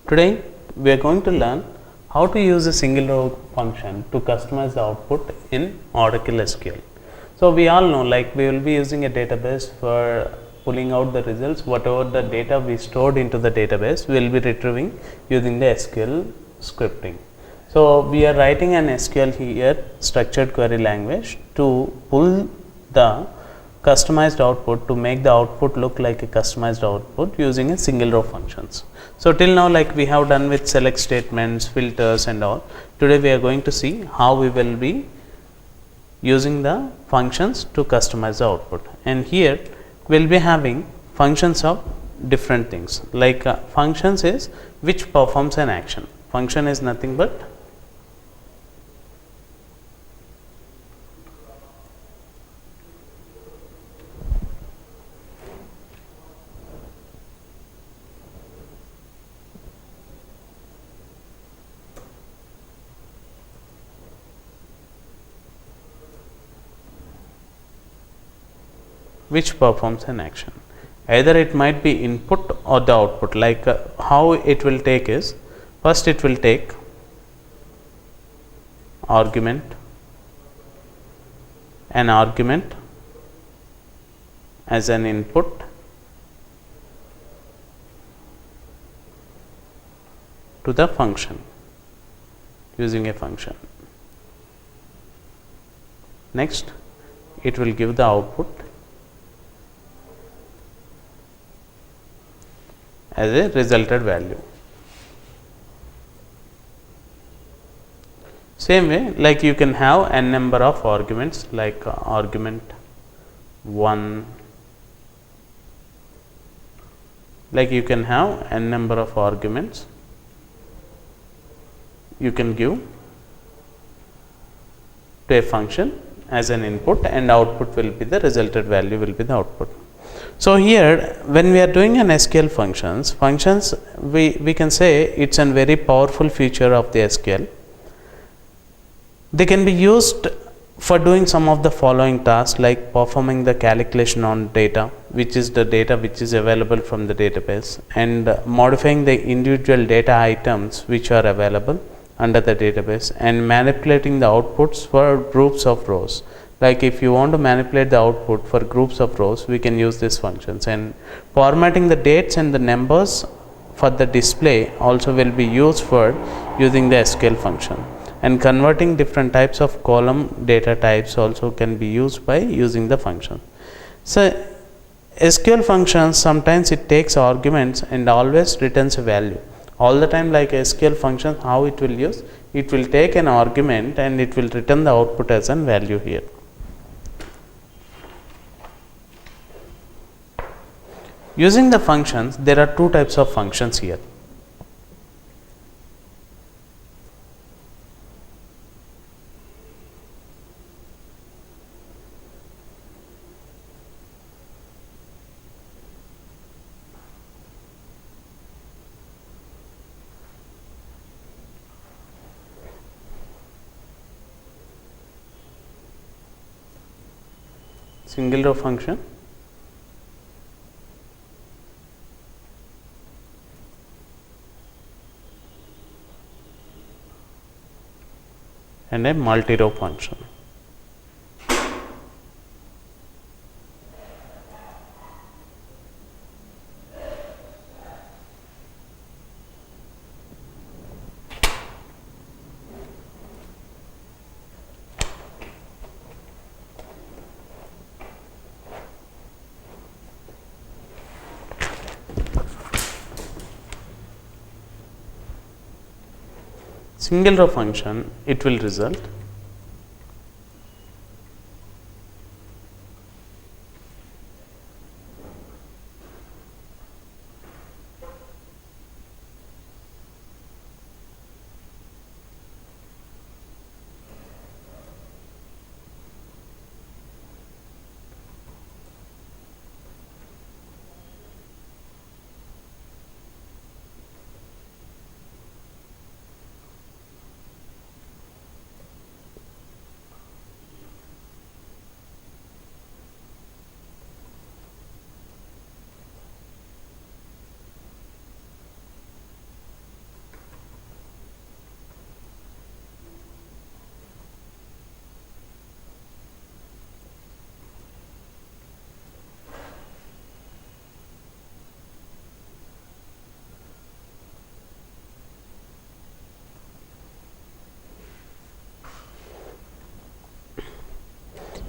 Today we are going to learn how to use a single row function to customize the output in Oracle SQL. So we all know, like, we will be using a database for pulling out the results. Whatever the data we stored into the database, we will be retrieving using the SQL scripting. So we are writing an SQL here, structured query language, to pull the customized output, to make the output look like a customized output using a single row functions. So till now, like we have done with select statements, filters and all. Today we are going to see how we will be using the functions to customize the output. And here we will be having functions of different things, like functions is which performs an action. Function is nothing but which performs an action. Either it might be input or the output. Like how it will take is, first it will take argument, an argument as an input to the function using a function. Next it will give the output as a resulted value. Same way, like you can have n number of arguments, like argument 1, like you can have n number of arguments you can give to a function as an input, and output will be the resulted value, will be the output. So here when we are doing an SQL functions, we can say it's a very powerful feature of the SQL. They can be used for doing some of the following tasks, like performing the calculation on data, which is the data which is available from the database, and modifying the individual data items which are available under the database, and manipulating the outputs for groups of rows. Like if you want to manipulate the output for groups of rows, we can use these functions, and formatting the dates and the numbers for the display also will be used for using the SQL function, and converting different types of column data types also can be used by using the function. So SQL functions, sometimes it takes arguments and always returns a value all the time. Like SQL function, how it will use, it will take an argument and it will return the output as a value here. Using the functions, there are two types of functions here. Single row function and a multi-row function. Single row function, it will result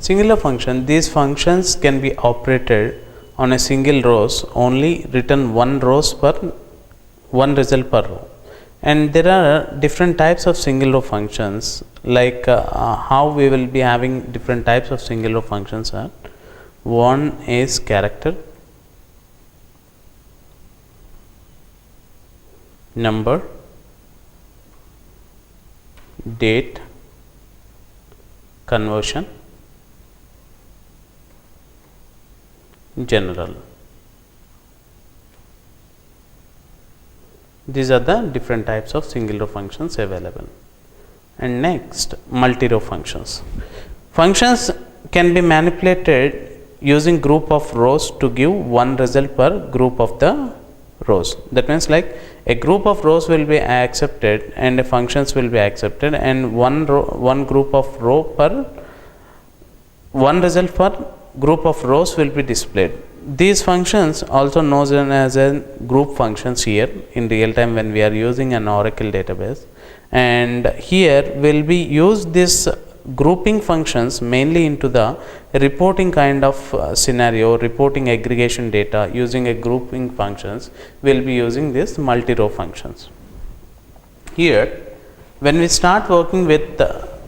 Singular function, these functions can be operated on a single rows, only return one result per row. And there are different types of single row functions, like how we will be having different types of single row functions are. One is character, number, date, conversion, general. These are the different types of single row functions available. And next, multi-row functions. Functions can be manipulated using group of rows to give one result per group of the rows. That means like a group of rows will be accepted and the functions will be accepted, and one group of row per one result per group of rows will be displayed. These functions also known as a group functions here in real time when we are using an Oracle database, and here will be use this grouping functions mainly into the reporting kind of scenario, reporting aggregation data using a grouping functions. Will be using this multi-row functions. Here when we start working with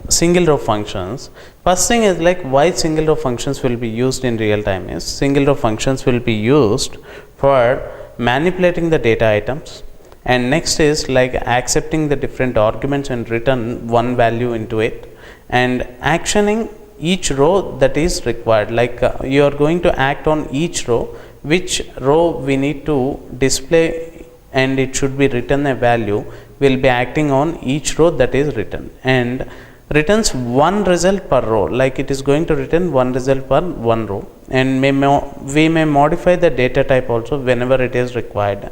single row functions, first thing is like why single row functions will be used in real time is single row functions will be used for manipulating the data items, and next is like accepting the different arguments and return one value into it, and actioning each row that is required, like you are going to act on each row, which row we need to display and it should be written a value, will be acting on each row that is written, and returns one result per row, like it is going to return one result per one row, and we may modify the data type also whenever it is required,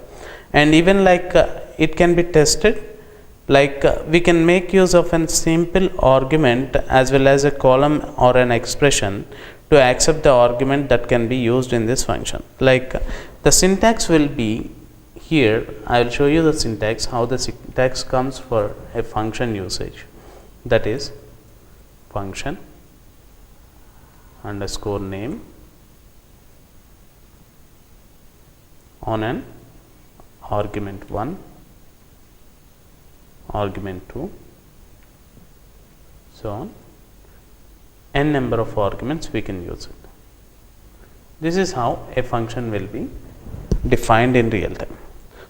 and even like it can be tested, like we can make use of a simple argument as well as a column or an expression to accept the argument that can be used in this function. Like the syntax will be here, I will show you the syntax, how the syntax comes for a function usage. That is function underscore name on an argument 1, argument 2, so on, n number of arguments we can use it. This is how a function will be defined in real time.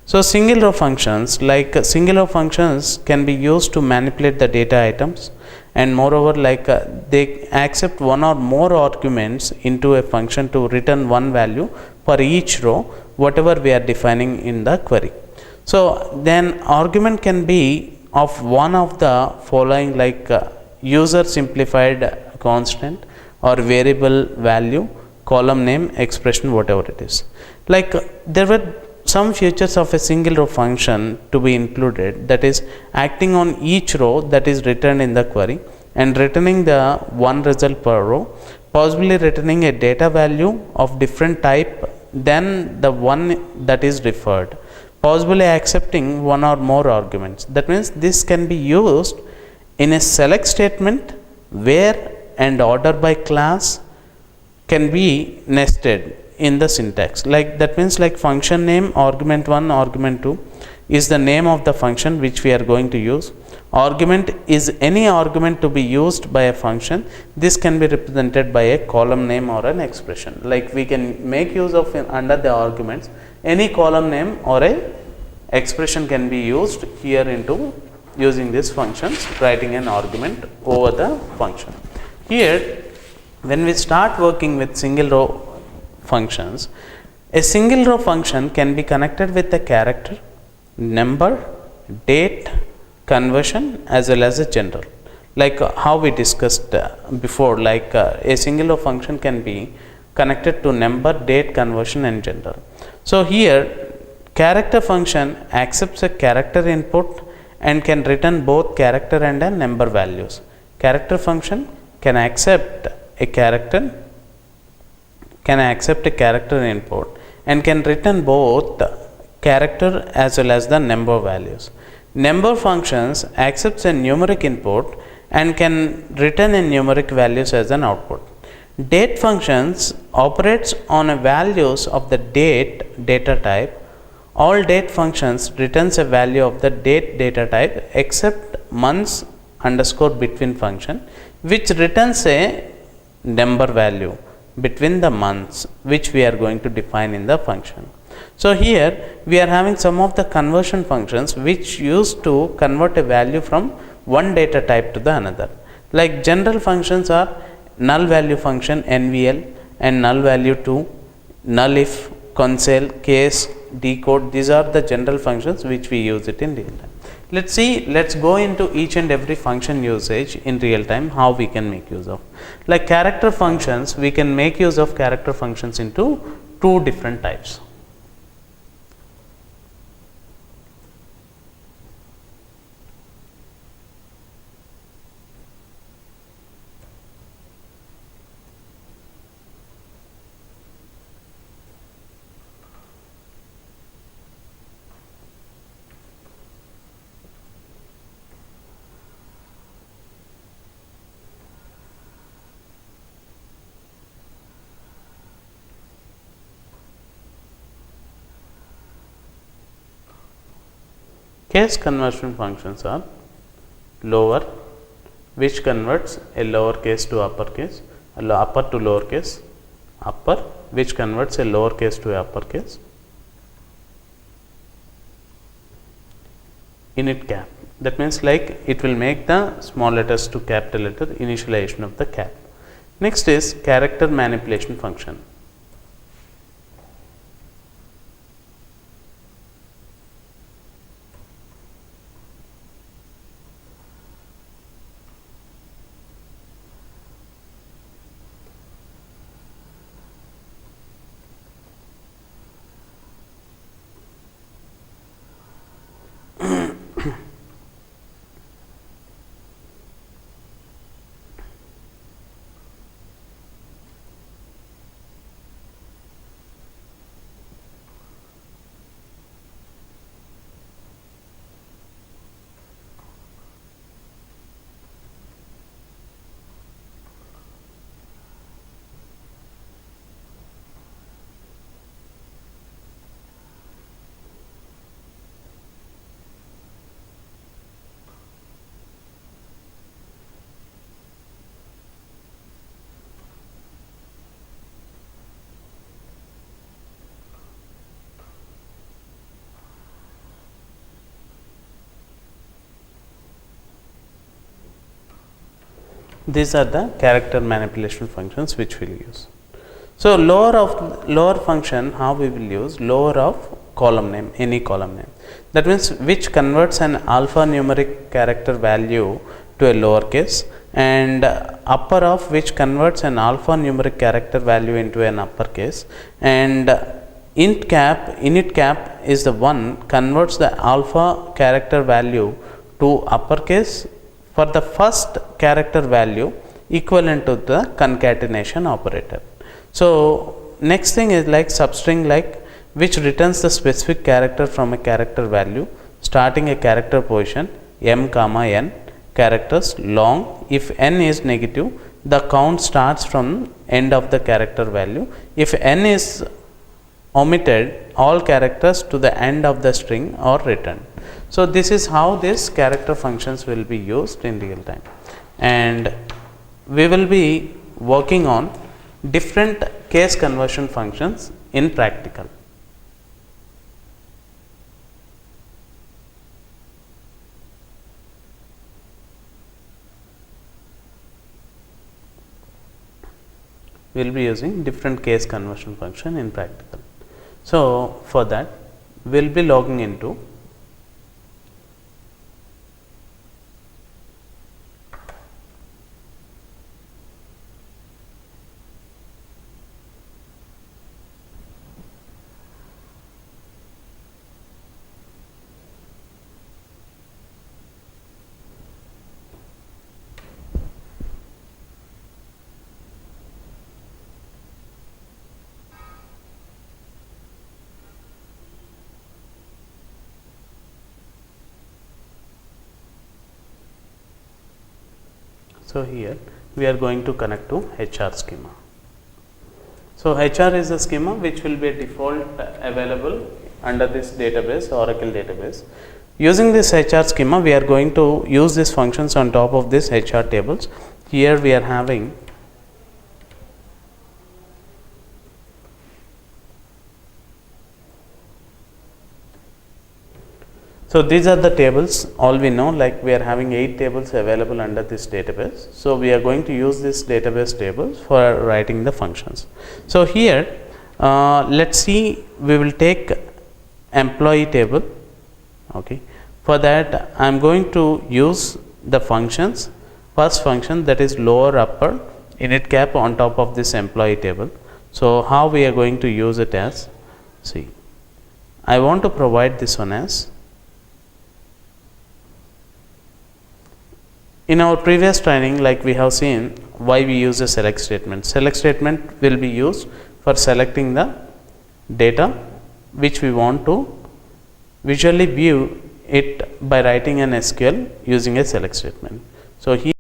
So single row functions, like single row functions can be used to manipulate the data items, and moreover like they accept one or more arguments into a function to return one value for each row whatever we are defining in the query. So then argument can be of one of the following, like user simplified constant or variable value, column name, expression, whatever it is. Like there were some features of a single row function to be included, that is acting on each row that is returned in the query and returning the one result per row, possibly returning a data value of different type than the one that is referred, possibly accepting one or more arguments. That means this can be used in a select statement where and order by class can be nested in the syntax. Like that means like function name argument 1, argument 2 is the name of the function which we are going to use. Argument is any argument to be used by a function. This can be represented by a column name or an expression. Like we can make use of under the arguments any column name or a expression can be used here into using these functions, writing an argument over the function. Here when we start working with single row functions, a single row function can be connected with a character, number, date, conversion as well as a general. Like how we discussed before, like a single row function can be connected to number, date, conversion and general. So here character function accepts a character input and can return both character and a number values. Character function can accept a character input and can return both character as well as the number values. Number functions accepts a numeric input and can return a numeric values as an output. Date functions operates on a values of the date data type. All date functions returns a value of the date data type except months underscore between function, which returns a number value between the months, which we are going to define in the function. So here we are having some of the conversion functions which used to convert a value from one data type to the another. Like general functions are null value function NVL and null value 2, null if, console, case, decode. These are the general functions which we use it in real time. Let's go into each and every function usage in real time, how we can make use of. Like character functions, we can make use of character functions into two different types. Case conversion functions are lower, which converts a lowercase to uppercase, upper to lowercase, upper, which converts a lowercase to uppercase, init cap. That means like it will make the small letters to capital letter initialization of the cap. Next is character manipulation function. These are the character manipulation functions which we will use. So lower function, how we will use lower of column name, any column name. That means which converts an alphanumeric character value to a lowercase, and upper of which converts an alphanumeric character value into an uppercase, and init cap is the one converts the alpha character value to uppercase for the first character value equivalent to the concatenation operator. So next thing is like substring, like which returns the specific character from a character value starting a character position m comma n characters long. If n is negative, the count starts from end of the character value. If n is omitted, all characters to the end of the string are returned. So this is how these character functions will be used in real time, and we will be working on different case conversion functions in practical. We will be using different case conversion function in practical. So for that we will be logging into So here we are going to connect to HR schema. So HR is the schema which will be default available under this database, Oracle database. Using this HR schema, we are going to use these functions on top of this HR tables. Here we are having so these are the tables, all we know, like we are having 8 tables available under this database. So we are going to use this database tables for writing the functions. So here let's see, we will take employee table. Okay, for that I am going to use the functions, first function, that is lower upper init cap on top of this employee table. So how we are going to use it as, see, I want to provide this one as, in our previous training, like we have seen why we use a select statement. Select statement will be used for selecting the data which we want to visually view it by writing an SQL using a select statement. So here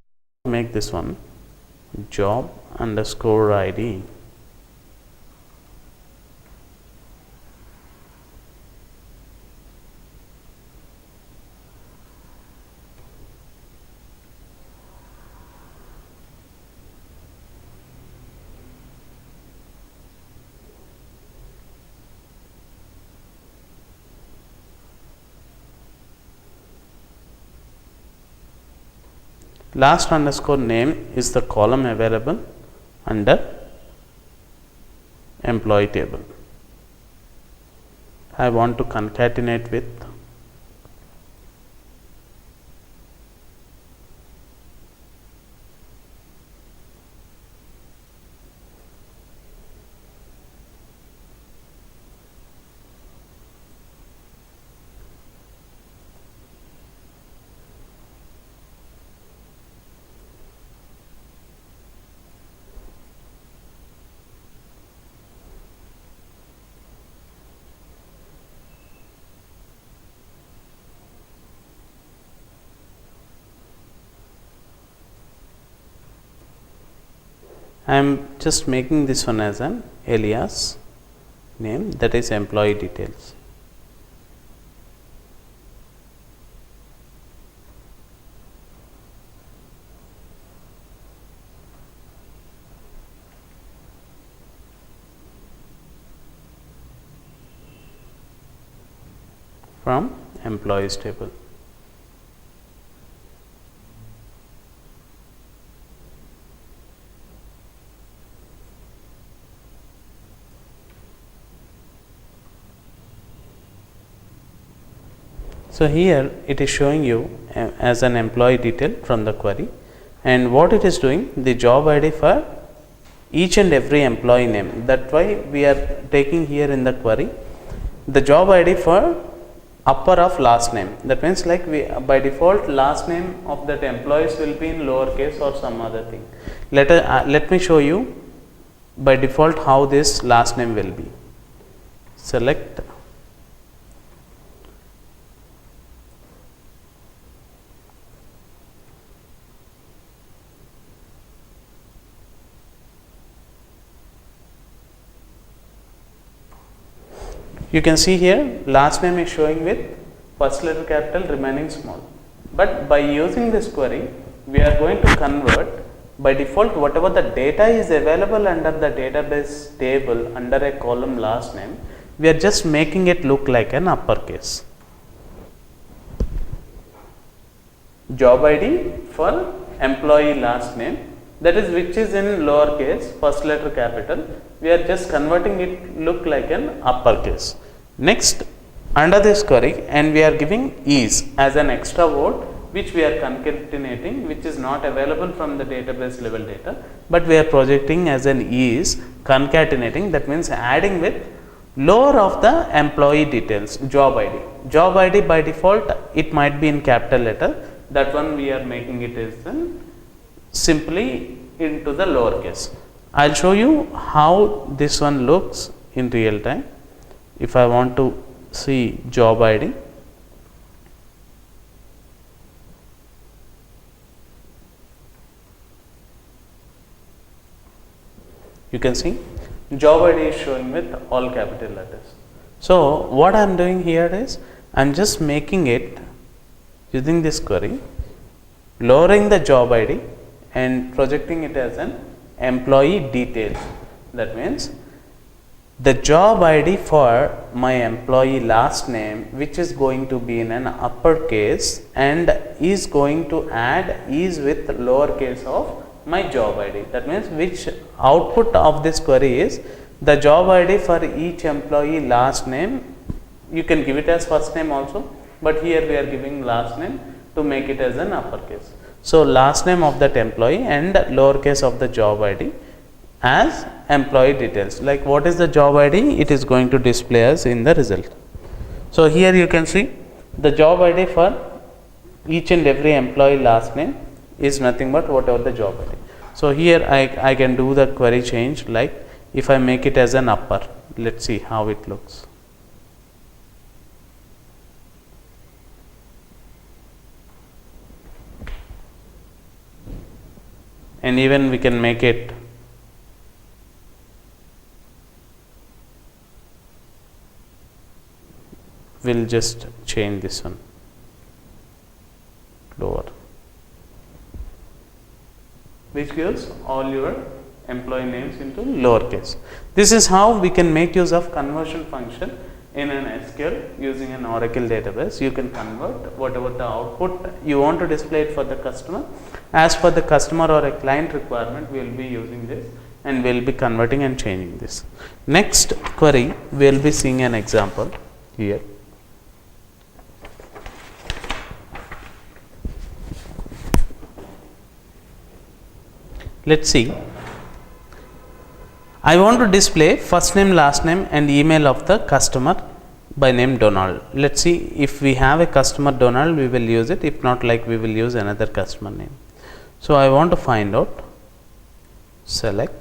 make this one job underscore ID. Last underscore name is the column available under employee table. I want to concatenate with I am just making this one as an alias name, that is employee details. From employees table. So here it is showing you as an employee detail from the query, and what it is doing, the job ID for each and every employee name. That's why we are taking here in the query the job ID for upper of last name. That means like we by default last name of that employees will be in lowercase or some other thing. Let me show you by default how this last name will be. Select you can see here last name is showing with first letter capital remaining small, but by using this query we are going to convert by default whatever the data is available under the database table under a column last name, we are just making it look like an uppercase. Job ID for employee last name, that is which is in lowercase first letter capital, we are just converting it look like an uppercase. Next, under this query, and we are giving is as an extra word which we are concatenating, which is not available from the database level data, but we are projecting as an is concatenating, that means adding with lower of the employee details, job ID. Job ID by default it might be in capital letter, that one we are making it as simply into the lowercase. I will show you how this one looks in real time. If I want to see job ID, you can see job ID is showing with all capital letters. So what I am doing here is I am just making it using this query, lowering the job ID and projecting it as an employee details. That means the job ID for my employee last name, which is going to be in an uppercase and is going to add is with lowercase of my job ID. That means which output of this query is the job ID for each employee last name. You can give it as first name also, but here we are giving last name to make it as an uppercase. So last name of that employee and lowercase of the job ID as employee details. Like what is the job ID? It is going to display us in the result. So here you can see the job ID for each and every employee last name is nothing but whatever the job ID. So here I can do the query change, like if I make it as an upper, let's see how it looks. And even we can make it we'll just change this one lower, which gives all your employee names into lowercase. This is how we can make use of conversion function in an SQL using an Oracle database. You can convert whatever the output you want to display it for the customer. As for the customer or a client requirement, we will be using this and we will be converting and changing this. Next query, we will be seeing an example here. Let's see. I want to display first name, last name and email of the customer by name Donald. Let's see, if we have a customer Donald, we will use it. If not, like we will use another customer name. So I want to find out, select,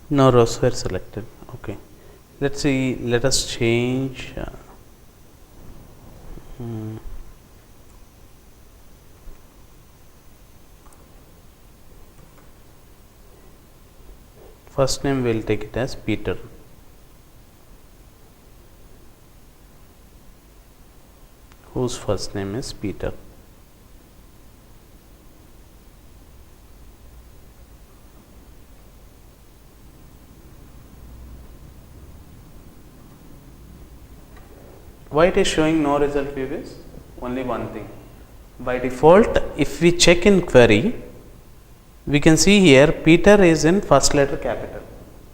no rows were selected. Okay, let's see, let us change first name, we will take it as Peter. Whose first name is Peter. Why it is showing no result view is only one thing. By default, if we check in query, we can see here Peter is in first letter capital,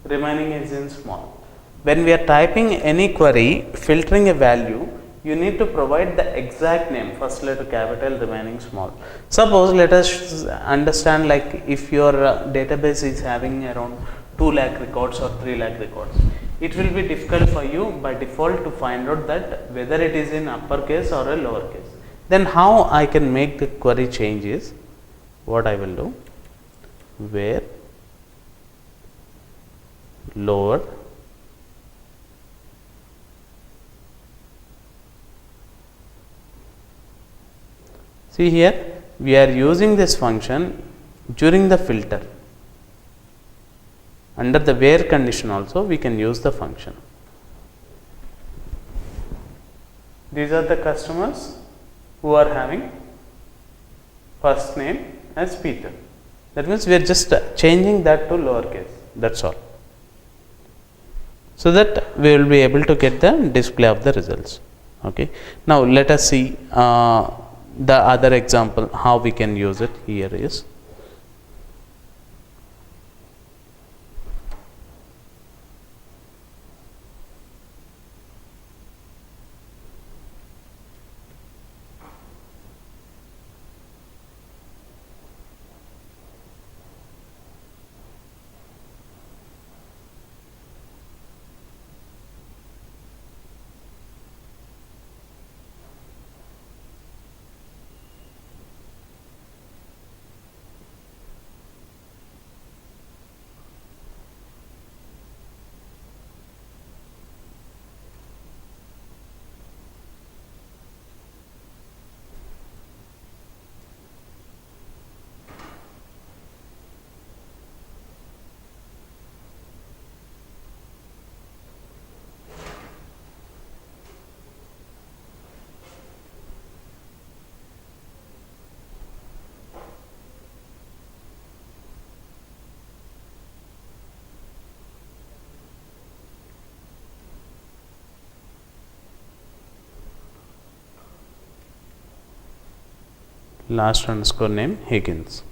remaining is in small. When we are typing any query, filtering a value, you need to provide the exact name, first letter capital, remaining small. Suppose let us understand, like if your database is having around 2 lakh records or 3 lakh records. It will be difficult for you by default to find out that whether it is in uppercase or a lowercase. Then how I can make the query change is, what I will do, where lower see here we are using this function during the filter. Under the where condition also we can use the function. These are the customers who are having first name as Peter. That means we are just changing that to lowercase, that's all. So that we will be able to get the display of the results. Okay. Now let us see the other example how we can use it. Here is last underscore name Higgins.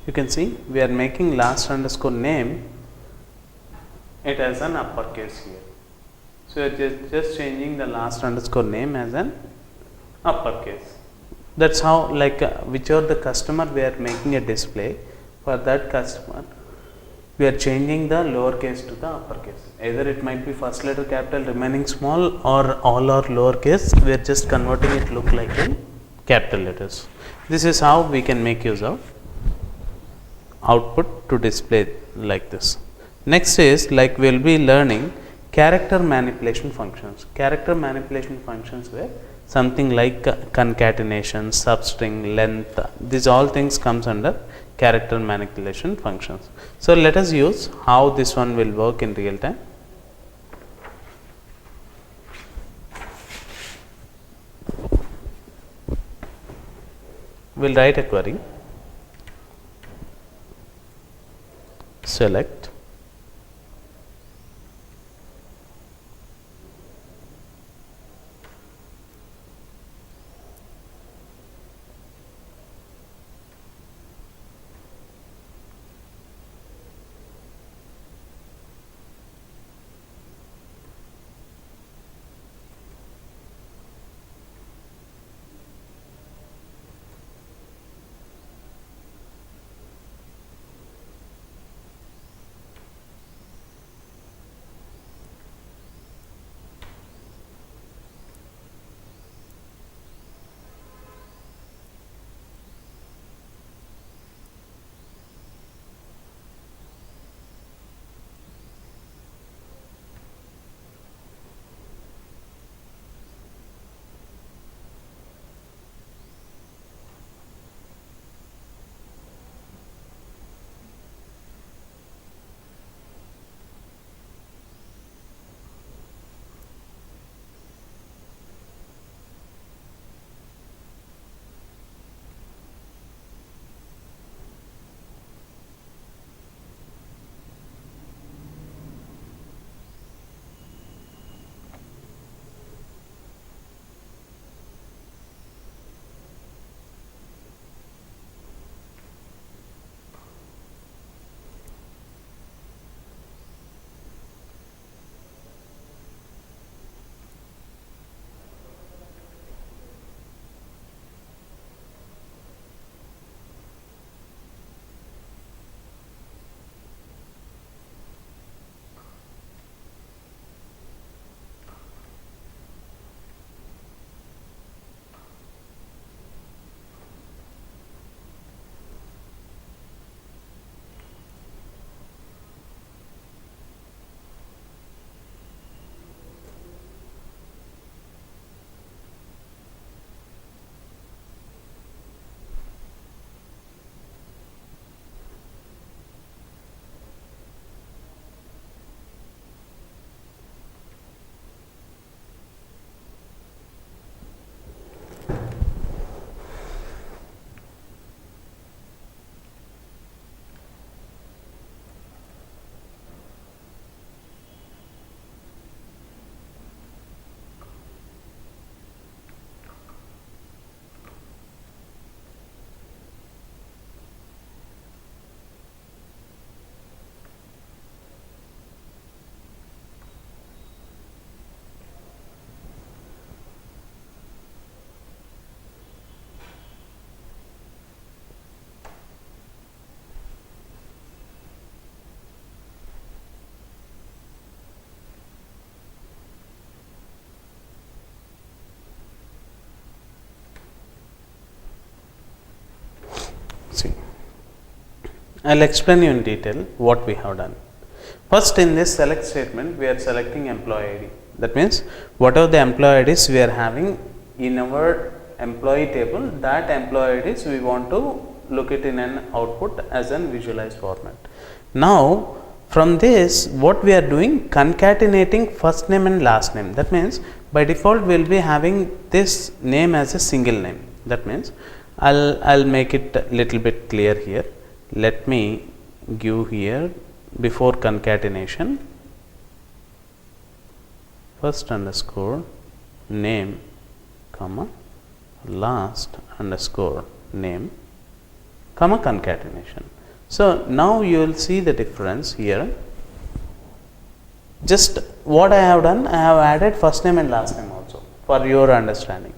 You can see we are making last underscore name it as an uppercase here. So we are just changing the last underscore name as an uppercase. That's how, like whichever the customer we are making a display for that customer, we are changing the lowercase to the uppercase. Either it might be first letter capital remaining small, or all are lowercase. We are just converting it look like in capital letters. This is how we can make use of output to display like this. Next is like we will be learning character manipulation functions. Character manipulation functions were something like concatenation, substring, length. These all things comes under character manipulation functions. So let us use how this one will work in real time. We'll write a query, select See, I'll explain you in detail what we have done. First, in this select statement, we are selecting employee ID. That means, whatever the employee IDs we are having in our employee table, that employee IDs we want to look it in an output as an visualized format. Now, from this, what we are doing, concatenating first name and last name. That means, by default, we will be having this name as a single name. That means, I'll make it a little bit clear here. Let me give here before concatenation first underscore name comma last underscore name comma concatenation. So, now you will see the difference here. Just what I have done, I have added first name and last name also for your understanding.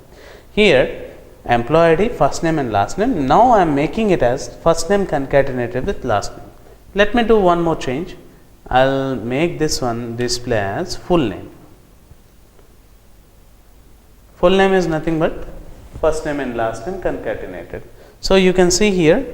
Here employee ID, first name and last name. Now I am making it as first name concatenated with last name. Let me do one more change. I'll make this one display as full name. Full name is nothing but first name and last name concatenated. So you can see here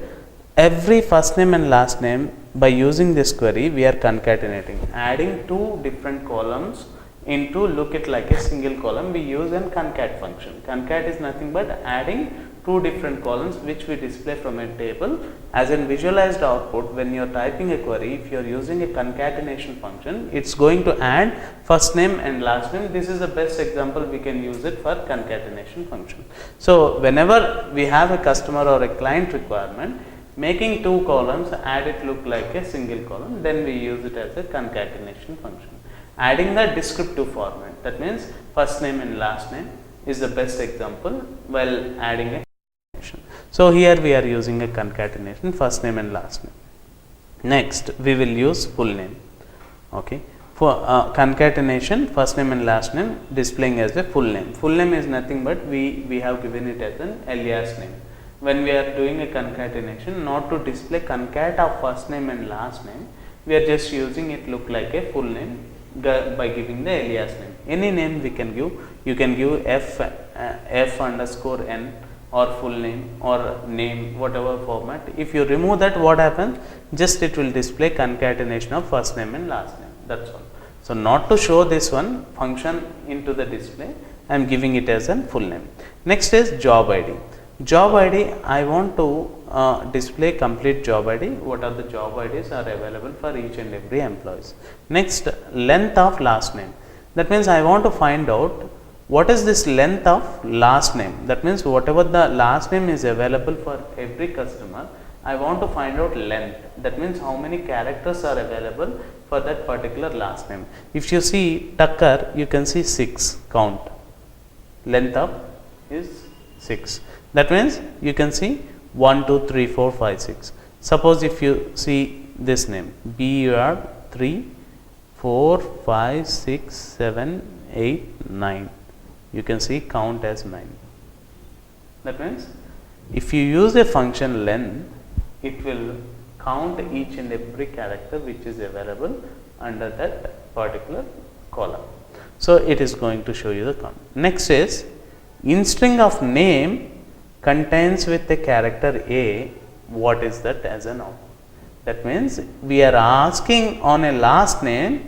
every first name and last name, by using this query we are concatenating, adding two different columns into look it like a single column. We use an concat function. Concat is nothing but adding two different columns which we display from a table as a visualized output. When you are typing a query, if you are using a concatenation function, it's going to add first name and last name. This is the best example we can use it for concatenation function. So whenever we have a customer or a client requirement, making two columns, add it look like a single column, then we use it as a concatenation function. Adding the descriptive format, that means first name and last name is the best example while adding a concatenation. So here we are using a concatenation first name and last name. Next we will use full name. Okay, for concatenation first name and last name displaying as a full name. Full name is nothing but we have given it as an alias name. When we are doing a concatenation, not to display concat of first name and last name, we are just using it look like a full name by giving the alias name. Any name we can give. You can give f underscore n or full name or name, whatever format. If you remove that, what happens? Just it will display concatenation of first name and last name. That's all. So not to show this one function into the display, I am giving it as a full name. Next is job ID. Job ID, I want to display complete job ID. What are the job IDs are available for each and every employees. Next, length of last name. That means I want to find out what is this length of last name. That means whatever the last name is available for every customer, I want to find out length. That means how many characters are available for that particular last name. If you see Tucker, you can see 6 count. Length of is 6. That means you can see 1, 2, 3, 4, 5, 6. Suppose if you see this name BUR 3, 4, 5, 6, 7, 8, 9. You can see count as 9. That means if you use a function len, it will count each and every character which is available under that particular column. So it is going to show you the count. Next is in string of name contains with the character A, what is that as an output? That means we are asking on a last name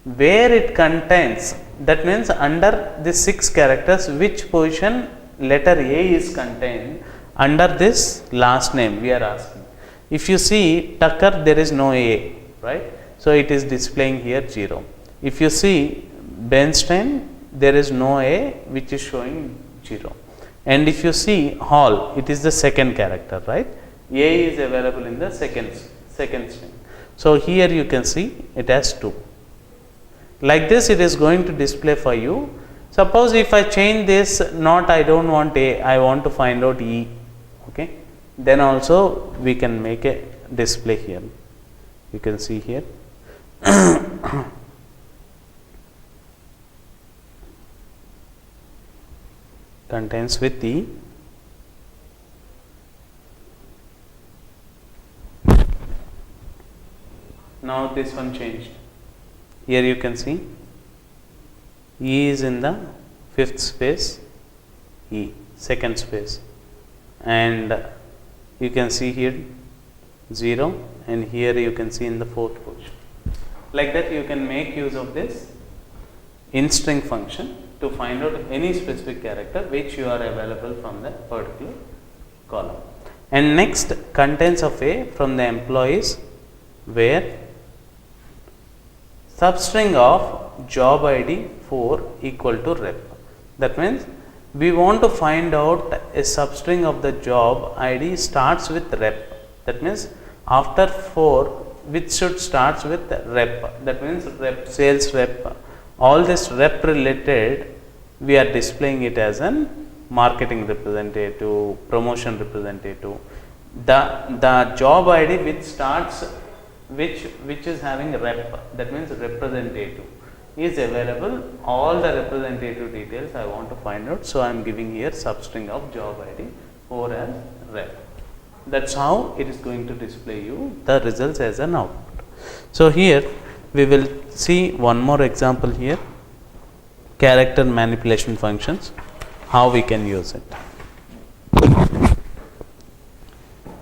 where it contains. That means under the 6 characters, which position letter A is contained under this last name we are asking. If you see Tucker, there is no A, right? So it is displaying here 0. If you see Bernstein, there is no A, which is showing 0. And if you see Hall, it is the second character, right? A is available in the second string. So here you can see it has 2. Like this, it is going to display for you. Suppose if I change this, not I don't want A, I want to find out E. Okay, then also we can make a display here. You can see here. Contains with E. Now this one changed. Here you can see E is in the 5th space, E second space, and you can see here 0, and here you can see in the fourth position. Like that you can make use of this in-string function to find out any specific character which you are available from the particular column. And next, contents of A from the employees where substring of job ID 4 equal to rep. That means we want to find out a substring of the job ID starts with rep. That means after 4 which should starts with rep. That means rep, sales rep, all this rep related we are displaying it as an marketing representative, promotion representative. The job ID which starts which is having rep, that means representative, is available. All the representative details I want to find out. So I am giving here substring of job ID 4 as rep. That's how it is going to display you the results as an output. So here we will see one more example here, character manipulation functions, how we can use it.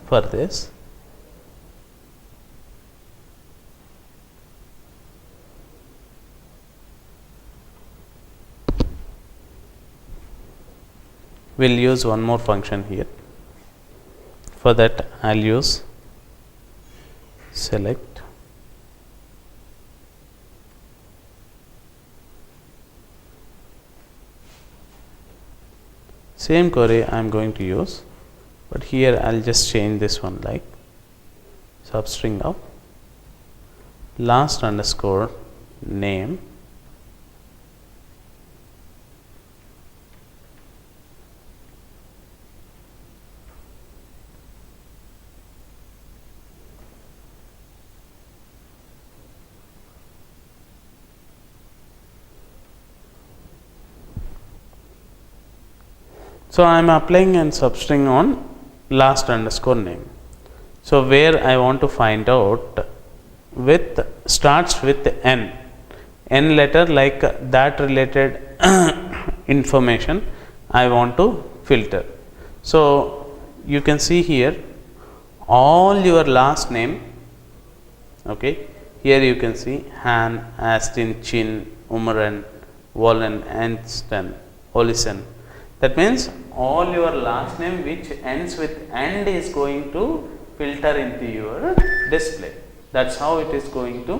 For this, we will use one more function here. For that I will use select same query I am going to use, but here I will just change this one like substring of last underscore name So I am applying an substring on last underscore name. So where I want to find out with starts with n letter, like that related information I want to filter. So you can see here all your last name. Okay, here you can see Han, Astin, Chin, Umaran, Wallen, Anston, Olison. That means all your last name which ends with and is going to filter into your display. That's how it is going to